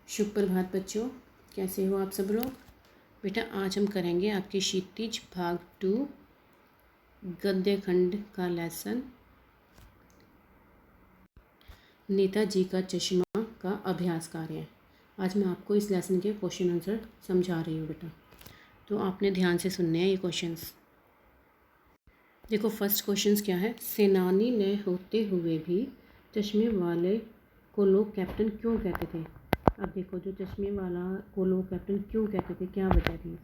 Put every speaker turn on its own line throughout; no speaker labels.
शुभ प्रभात बच्चों, कैसे हो आप सब लोग। बेटा आज हम करेंगे आपकी क्षितिज भाग 2 गद्य खंड का लेसन नेताजी का चश्मा का अभ्यास कार्य। आज मैं आपको इस लेसन के क्वेश्चन आंसर समझा रही हूँ बेटा, तो आपने ध्यान से सुनने हैं ये क्वेश्चंस। देखो फर्स्ट क्वेश्चंस क्या है। सेनानी न होते हुए भी चश्मे वाले को लोग कैप्टन क्यों कहते थे। अब देखो जो चश्मे वाला को लोग कैप्टन क्यों कहते थे, क्या वजह थी।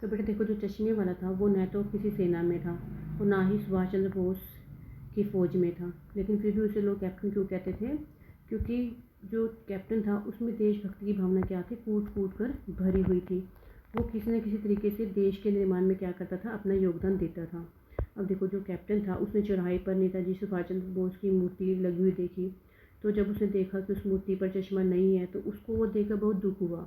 तो बेटा देखो जो चश्मे वाला था वो न तो किसी सेना में था और ना ही सुभाष चंद्र बोस की फ़ौज में था, लेकिन फिर भी उसे लोग कैप्टन क्यों कहते थे, क्योंकि जो कैप्टन था उसमें देशभक्ति की भावना क्या थी, कूट कूट कर भरी हुई थी। वो किसी न किसी तरीके से देश के निर्माण में क्या करता था, अपना योगदान देता था। अब देखो जो कैप्टन था उसने चौराहे पर नेताजी सुभाष चंद्र बोस की मूर्ति लगी हुई देखी, तो जब उसने देखा कि उस मूर्ति पर चश्मा नहीं है तो उसको वो देखकर बहुत दुख हुआ।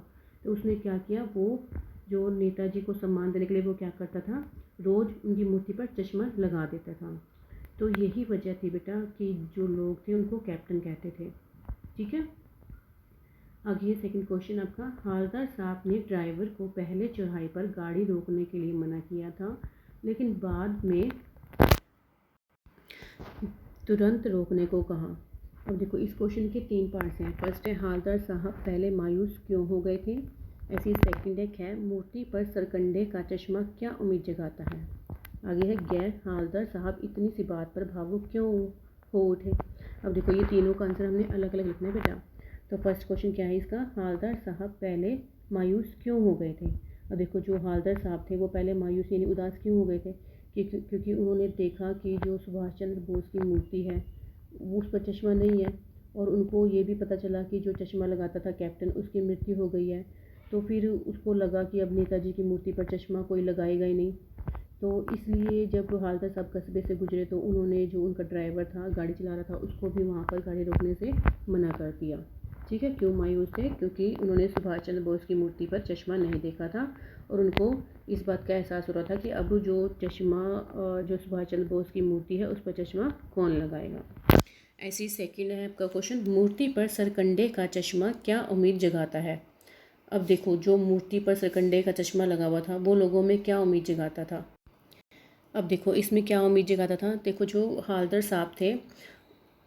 तो उसने क्या किया, वो जो नेताजी को सम्मान देने के लिए वो क्या करता था, रोज़ उनकी मूर्ति पर चश्मा लगा देता था। तो यही वजह थी बेटा कि जो लोग थे उनको कैप्टन कहते थे। ठीक है, आगे सेकंड क्वेश्चन आपका। हवलदार साहब ने ड्राइवर को पहले चौराहे पर गाड़ी रोकने के लिए मना किया था, लेकिन बाद में तुरंत रोकने को कहा। अब देखो इस क्वेश्चन के 3 पार्ट्स हैं। फर्स्ट है हवलदार साहब पहले मायूस क्यों हो गए थे। ऐसी सेकंड है मूर्ति पर सरकंडे का चश्मा क्या उम्मीद जगाता है। आगे है गैर हवलदार साहब इतनी सी बात पर भावुक क्यों हो उठे। अब देखो ये तीनों का आंसर हमने अलग अलग लिखना है बेटा। तो फर्स्ट क्वेश्चन क्या है इसका, हवलदार साहब पहले मायूस क्यों हो गए थे। अब देखो जो हवलदार साहब थे वो पहले मायूस यानी उदास क्यों हो गए थे, क्योंकि उन्होंने देखा कि जो सुभाष चंद्र बोस की मूर्ति है उस पर चश्मा नहीं है, और उनको ये भी पता चला कि जो चश्मा लगाता था कैप्टन उसकी मृत्यु हो गई है। तो फिर उसको लगा कि अब नेताजी की मूर्ति पर चश्मा कोई लगाएगा ही नहीं। तो इसलिए जब हवलदार साहब कस्बे से गुजरे तो उन्होंने जो उनका ड्राइवर था गाड़ी चला रहा था उसको भी वहाँ पर गाड़ी रोकने से मना कर दिया। ठीक है, क्यों मायूस थे, क्योंकि उन्होंने सुभाष चंद्र बोस की मूर्ति पर चश्मा नहीं देखा था और उनको इस बात का एहसास हो रहा था कि अब जो चश्मा जो सुभाष चंद्र बोस की मूर्ति है उस पर चश्मा कौन लगाएगा। ऐसी सेकंड है आपका क्वेश्चन, मूर्ति पर सरकंडे का चश्मा क्या उम्मीद जगाता है। अब देखो जो मूर्ति पर सरकंडे का चश्मा लगा हुआ था वो लोगों में क्या उम्मीद जगाता था। अब देखो इसमें क्या उम्मीद जगाता था, देखो जो हवलदार साहब थे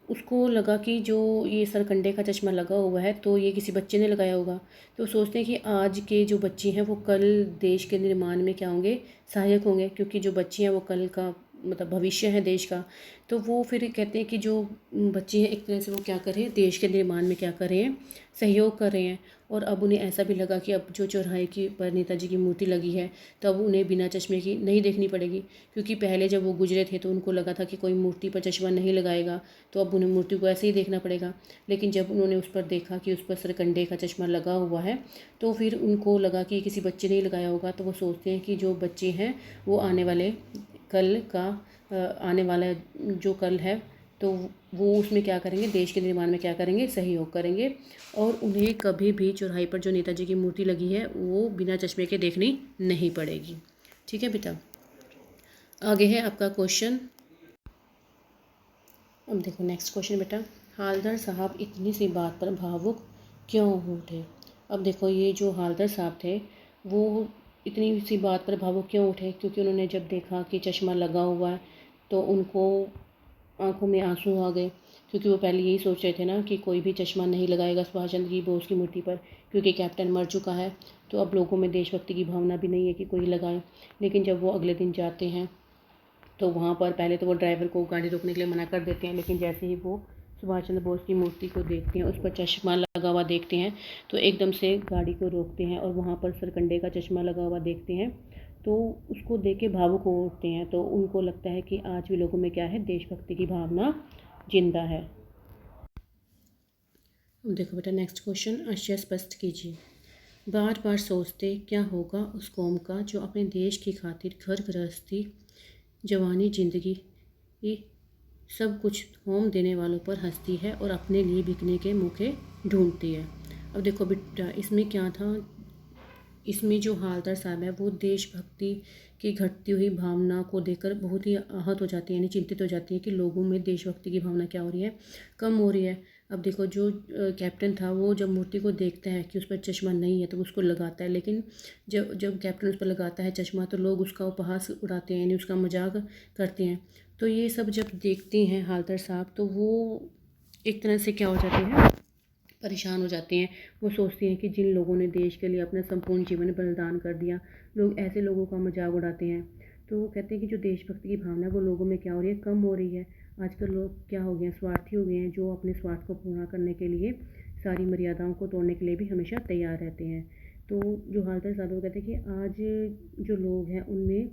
उसको लगा कि जो ये सरकंडे का चश्मा लगा हुआ है तो ये किसी बच्चे ने लगाया होगा। तो सोचते हैं कि आज के जो बच्चे हैं वो कल देश के निर्माण में क्या होंगे, सहायक होंगे, क्योंकि जो बच्चे हैं वो कल का मतलब भविष्य है देश का। तो वो फिर कहते हैं कि जो बच्चे हैं एक तरह से वो क्या कर रहे हैं, देश के निर्माण में क्या कर रहे हैं, सहयोग कर रहे हैं। और अब उन्हें ऐसा भी लगा कि अब जो चौराहे की पर नेताजी की मूर्ति लगी है तो अब उन्हें बिना चश्मे की नहीं देखनी पड़ेगी, क्योंकि पहले जब वो गुजरे थे तो उनको लगा था कि कोई मूर्ति पर चश्मा नहीं लगाएगा तो अब उन्हें मूर्ति को ऐसे ही देखना पड़ेगा। लेकिन जब उन्होंने उस पर देखा कि उस पर सरकंडे का चश्मा लगा हुआ है तो फिर उनको लगा कि किसी बच्चे ने ही लगाया होगा। तो वो सोचते हैं कि जो बच्चे हैं वो आने वाले कल का आने वाला जो कल है तो वो उसमें क्या करेंगे, देश के निर्माण में क्या करेंगे, सहयोग करेंगे, और उन्हें कभी भी चौराहे पर जो नेताजी की मूर्ति लगी है वो बिना चश्मे के देखनी नहीं पड़ेगी। ठीक है बेटा, आगे है आपका क्वेश्चन। अब देखो नेक्स्ट क्वेश्चन बेटा, हवलदार साहब इतनी सी बात पर भावुक क्यों उठे। अब देखो ये जो हवलदार साहब थे वो इतनी सी बात पर भावुक क्यों उठे, क्योंकि उन्होंने जब देखा कि चश्मा लगा हुआ है तो उनको आंखों में आंसू आ गए, क्योंकि वो पहले यही सोच रहे थे ना कि कोई भी चश्मा नहीं लगाएगा सुभाष चंद्र की बोस की मूर्ति पर, क्योंकि कैप्टन मर चुका है। तो अब लोगों में देशभक्ति की भावना भी नहीं है कि कोई लगाए। लेकिन जब वो अगले दिन जाते हैं तो वहाँ पर पहले तो वो ड्राइवर को गाड़ी रोकने के लिए मना कर देते हैं, लेकिन जैसे ही वो सुभाष चंद्र बोस की मूर्ति को देखते हैं, उस पर चश्मा लगा हुआ देखते हैं, तो एकदम से गाड़ी को रोकते हैं और वहाँ पर सरकंडे का चश्मा लगा हुआ देखते हैं। तो उसको देख के भावुक हो उठते हैं। तो उनको लगता है कि आज भी लोगों में क्या है, देशभक्ति की भावना जिंदा है। देखो बेटा नेक्स्ट क्वेश्चन, आशय स्पष्ट कीजिए। बार बार सोचते क्या होगा उस कौम का जो अपने देश की खातिर घर गृहस्थी जवानी जिंदगी सब कुछ होम देने वालों पर हंसती है और अपने लिए बिकने के मौके ढूंढती है। अब देखो बेटा इसमें क्या था, इसमें जो हवलदार साहब है वो देशभक्ति की घटती हुई भावना को देखकर बहुत ही आहत हो जाती है, यानी चिंतित हो जाती है कि लोगों में देशभक्ति की भावना क्या हो रही है, कम हो रही है। अब देखो जो कैप्टन था वो जब मूर्ति को देखता है कि उस पर चश्मा नहीं है तो उसको लगाता है, लेकिन जब जब कैप्टन उस पर लगाता है चश्मा तो लोग उसका उपहास उड़ाते हैं, यानी उसका मजाक करते हैं। तो ये सब जब देखते हैं हालदार साहब तो वो एक तरह से क्या हो जाते हैं, परेशान हो जाते हैं। वो सोचते हैं कि जिन लोगों ने देश के लिए अपना संपूर्ण जीवन बलिदान कर दिया, लोग ऐसे लोगों का मजाक उड़ाते हैं। तो वो कहते हैं कि जो देशभक्ति की भावना है वो लोगों में क्या हो रही है, कम हो रही है। आजकल लोग क्या हो गए हैं, स्वार्थी हो गए हैं, जो अपने स्वार्थ को पूरा करने के लिए सारी मर्यादाओं को तोड़ने के लिए भी हमेशा तैयार रहते हैं। तो जो हालदार साहब वो कहते हैं कि आज जो लोग हैं उनमें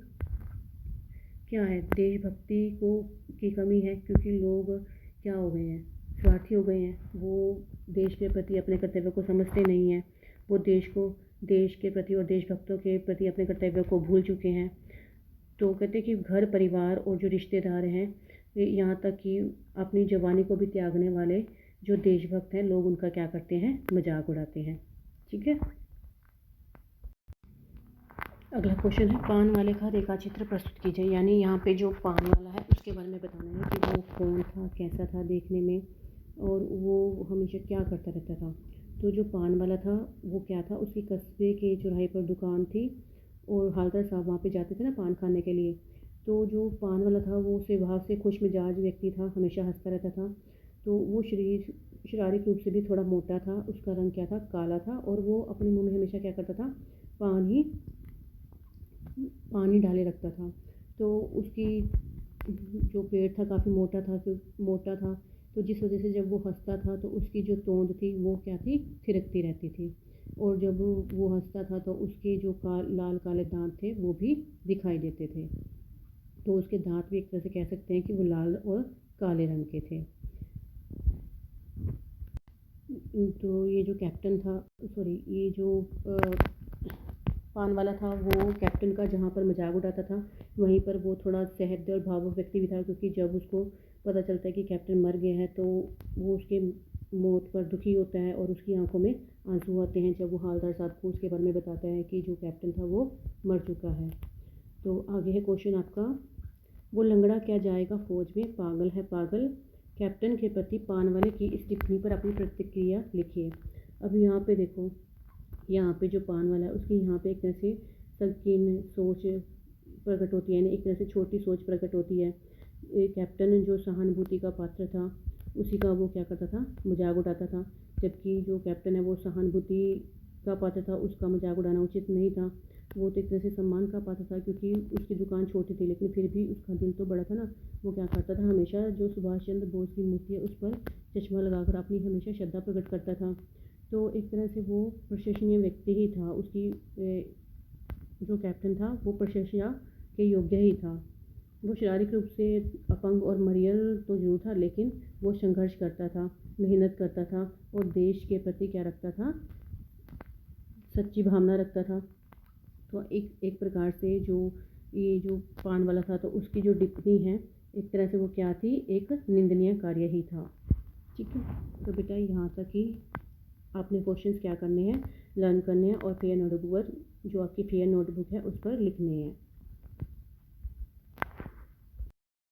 क्या है, देशभक्ति को की कमी है, क्योंकि लोग क्या हो गए हैं, स्वार्थी हो गए हैं। वो देश के प्रति अपने कर्तव्य को समझते नहीं हैं। वो देश के प्रति और देशभक्तों के प्रति अपने कर्तव्य को भूल चुके हैं। तो कहते हैं कि घर परिवार और जो रिश्तेदार हैं, यहाँ तक कि अपनी जवानी को भी त्यागने वाले जो देशभक्त हैं, लोग उनका क्या करते हैं, मजाक उड़ाते हैं। ठीक है। अगला क्वेश्चन है, पान वाले का रेखाचित्र प्रस्तुत कीजिए। यानी यहाँ पे जो पान वाला है उसके बारे में बताना है कि वो कौन था, कैसा था देखने में, और वो हमेशा क्या करता रहता था। तो जो पान वाला था वो क्या था, उसकी कस्बे के चौराहे पर दुकान थी और हालदार साहब वहाँ पे जाते थे ना पान खाने के लिए। तो जो पान वाला था वो स्वभाव से खुश मिजाज व्यक्ति था, हमेशा हंसता रहता था। तो वो शारीरिक रूप से भी थोड़ा मोटा था, उसका रंग क्या था, काला था, और वो अपने मुंह में हमेशा क्या करता था, पानी डाले रखता था। तो उसकी जो पेट था काफ़ी मोटा था। तो जिस वजह से जब वो हंसता था तो उसकी जो तोंद थी वो क्या थी, थिरकती रहती थी। और जब वो हंसता था तो उसके जो लाल काले दांत थे वो भी दिखाई देते थे। तो उसके दांत भी एक तरह से कह सकते हैं कि वो लाल और काले रंग के थे। तो ये जो कैप्टन था, सॉरी, ये जो पान वाला था वो कैप्टन का जहाँ पर मजाक उड़ाता था वहीं पर वो थोड़ा सहृदय और भावुक व्यक्ति भी था, क्योंकि जब उसको पता चलता है कि कैप्टन मर गया है तो वो उसके मौत पर दुखी होता है और उसकी आंखों में आंसू आते हैं जब वो हालदार साहब को उसके बारे में बताता है कि जो कैप्टन था वो मर चुका है। तो आगे है क्वेश्चन आपका, वो लंगड़ा क्या जाएगा फौज में, पागल है पागल। कैप्टन के प्रति पान वाले की इस टिप्पणी पर अपनी प्रतिक्रिया लिखिए। अब यहाँ पे देखो, यहाँ पे जो पान वाला है उसकी यहाँ पे एक तरह से संकीर्ण सोच प्रकट होती है, यानी एक तरह से छोटी सोच प्रकट होती है। कैप्टन जो सहानुभूति का पात्र था उसी का वो क्या करता था, मजाक उड़ाता था, जबकि जो कैप्टन है वो सहानुभूति का पात्र था, उसका मजाक उड़ाना उचित नहीं था। वो तो एक तरह से सम्मान का पात्र था, क्योंकि उसकी दुकान छोटी थी लेकिन फिर भी उसका दिल तो बड़ा था ना। वो क्या करता था, हमेशा जो सुभाष चंद्र बोस की मूर्ति है उस पर चश्मा लगाकर अपनी हमेशा श्रद्धा प्रकट करता था। तो एक तरह से वो प्रशंसनीय व्यक्ति ही था। उसकी जो कैप्टन था वो प्रशंसा के योग्य ही था। वो शारीरिक रूप से अपंग और मरियल तो जरूर था, लेकिन वो संघर्ष करता था, मेहनत करता था और देश के प्रति क्या रखता था, सच्ची भावना रखता था। तो एक प्रकार से ये जो पान वाला था तो उसकी जो टिप्पणी है एक तरह से वो क्या थी, एक निंदनीय कार्य ही था। ठीक है। तो बेटा यहाँ तक ही आपने क्वेश्चंस क्या करने हैं, लर्न करने हैं और फेयर नोटबुक पर, जो आपकी फेयर नोटबुक है उस पर लिखने हैं।